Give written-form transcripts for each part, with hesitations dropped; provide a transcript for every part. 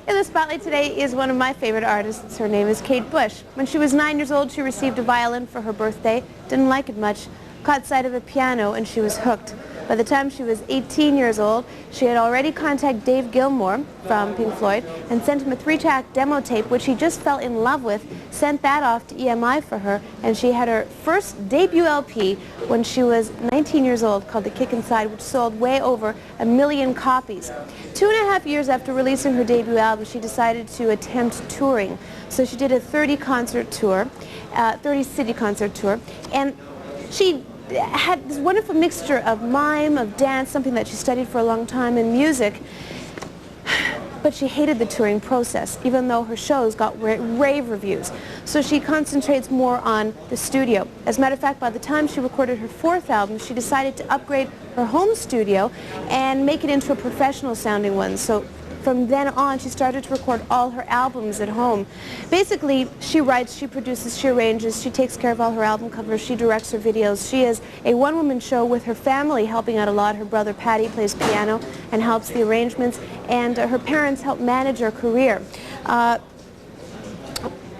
In the spotlight today is one of my favorite artists. Her name is Kate Bush. When she was 9 years old, she received a violin for her birthday, didn't like it much, caught sight of a piano, and she was hooked. By the time she was 18 years old, she had already contacted Dave Gilmour from Pink Floyd and sent him a 3-track demo tape, which he just fell in love with, sent that off to EMI for her, and she had her first debut LP when she was 19 years old, called The Kick Inside, which sold way over 1 million copies. 2.5 years after releasing her debut album, she decided to attempt touring. So she did a 30-concert tour, 30-city concert tour, and she had this wonderful mixture of mime, of dance, something that she studied for a long time, and music. But she hated the touring process, even though her shows got rave reviews. So she concentrates more on the studio. As a matter of fact, by the time she recorded her 4th album, she decided to upgrade her home studio and make it into a professional sounding one. So from then on, she started to record all her albums at home. Basically, she writes, she produces, she arranges, she takes care of all her album covers, she directs her videos. She is a one-woman show with her family helping out a lot. Her brother Patty plays piano and helps the arrangements, and her parents help manage her career.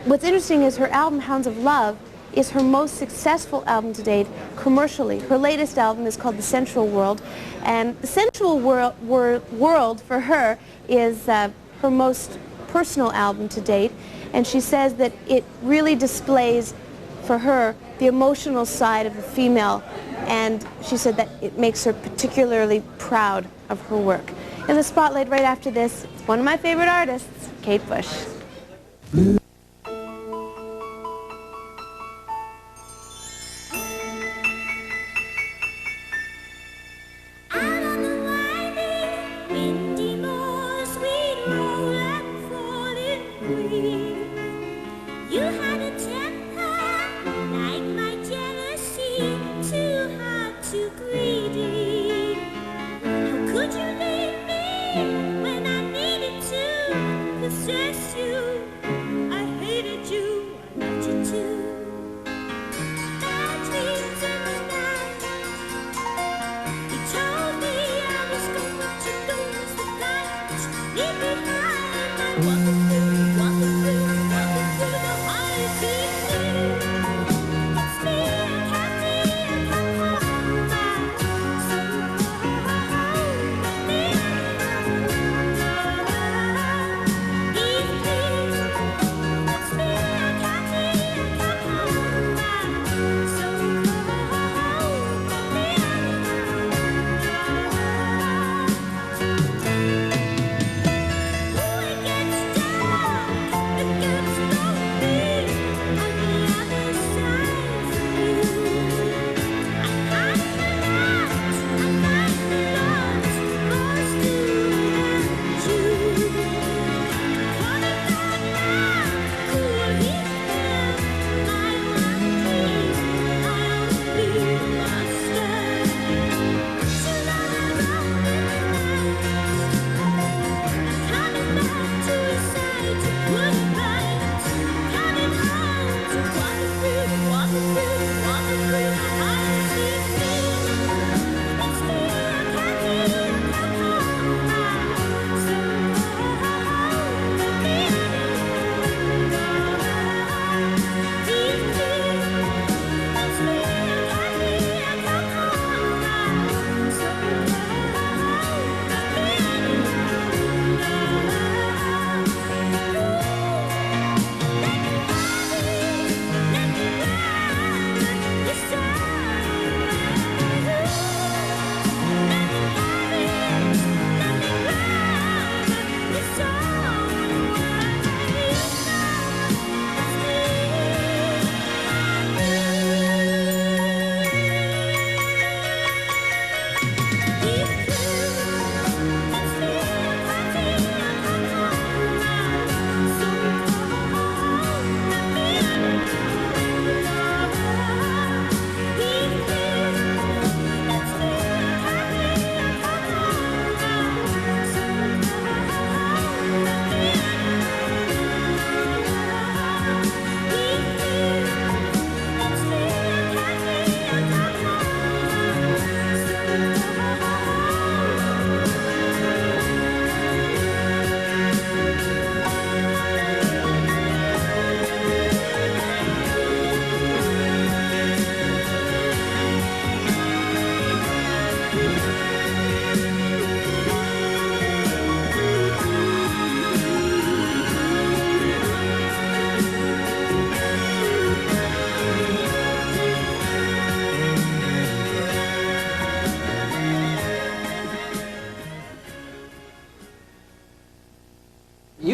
What's interesting is her album, Hounds of Love, is her most successful album to date commercially. Her latest album is called The Sensual World, and The Sensual World for her is her most personal album to date, and she says that it really displays for her the emotional side of a female, and she said that it makes her particularly proud of her work. In the spotlight right after this, one of my favorite artists, Kate Bush. You had a temper like my jealousy, too hard, too greedy. How could you leave me when I needed to possess you? I hated you, I loved you too. Bad dreams in the night. You told me I was going to lose the fight. Leave behind my wonderful. Gets down.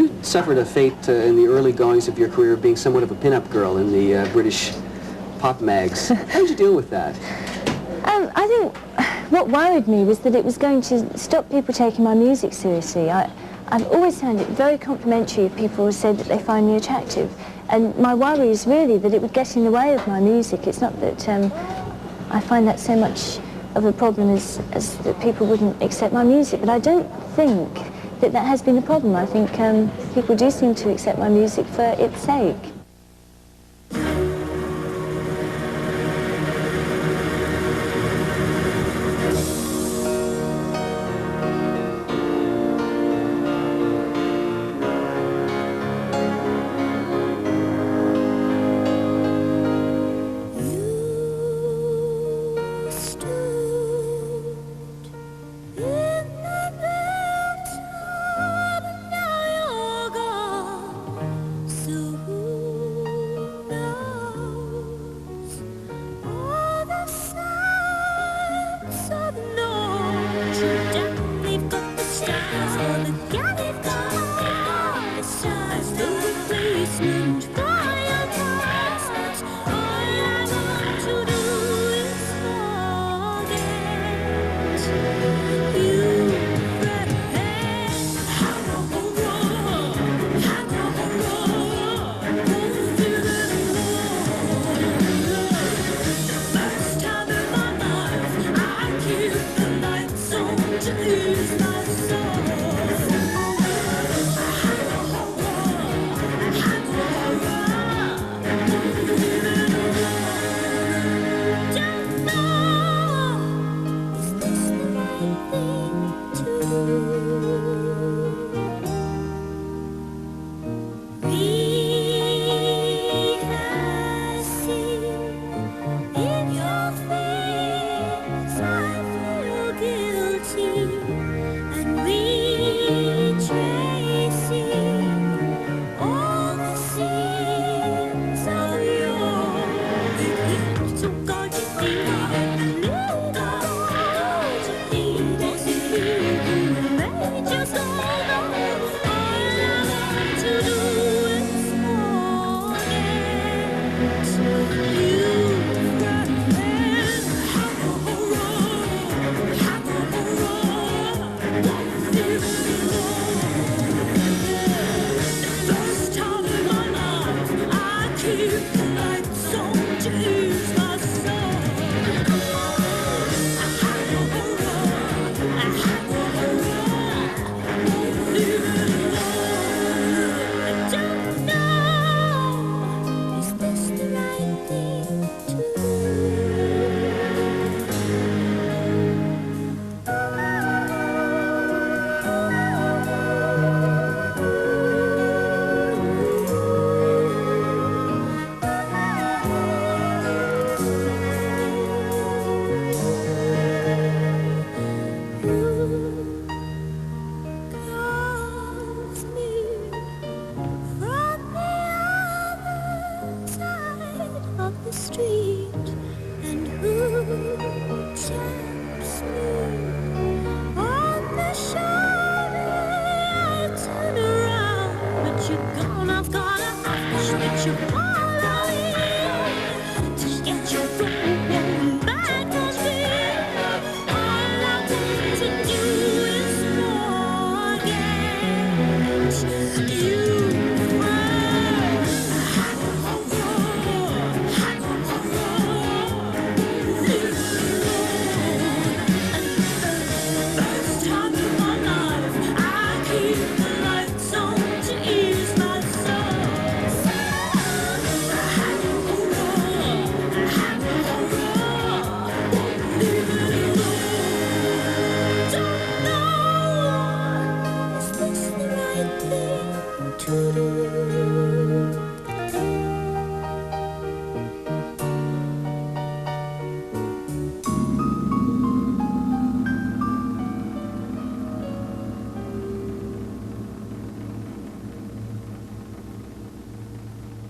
You suffered a fate in the early goings of your career of being somewhat of a pin-up girl in the British pop mags. How did you deal with that? I think what worried me was that it was going to stop people taking my music seriously. I've always found it very complimentary if people said that they find me attractive. And my worry is really that it would get in the way of my music. It's not that I find that so much of a problem as that people wouldn't accept my music, but I don't think that that has been a problem. I think people do seem to accept my music for its sake.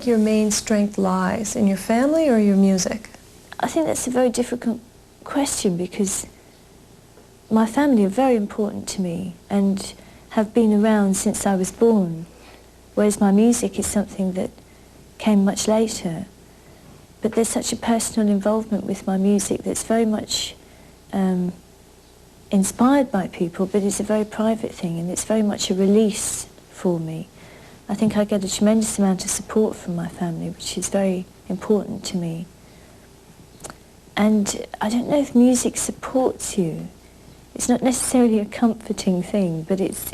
Your main strength lies in your family or your music? I think that's a very difficult question because my family are very important to me and have been around since I was born. whereas my music is something that came much later. But there's such a personal involvement with my music that's very much inspired by people, but it's a very private thing, and it's very much a release for me. I think I get a tremendous amount of support from my family, which is very important to me. And I don't know if music supports you. It's not necessarily a comforting thing, but it's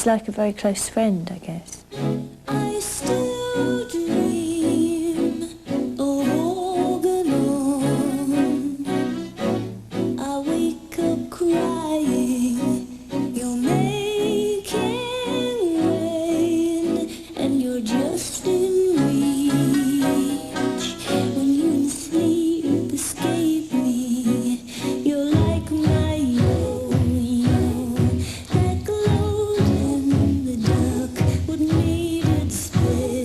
like a very close friend, I guess. I still dream of Organon. I wake up crying, you're making rain, and you're just in reach. When you sleep, escape me, you're like my that glowed in the dark, what made it split.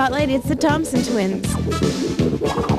Spotlight, it's the Thompson Twins.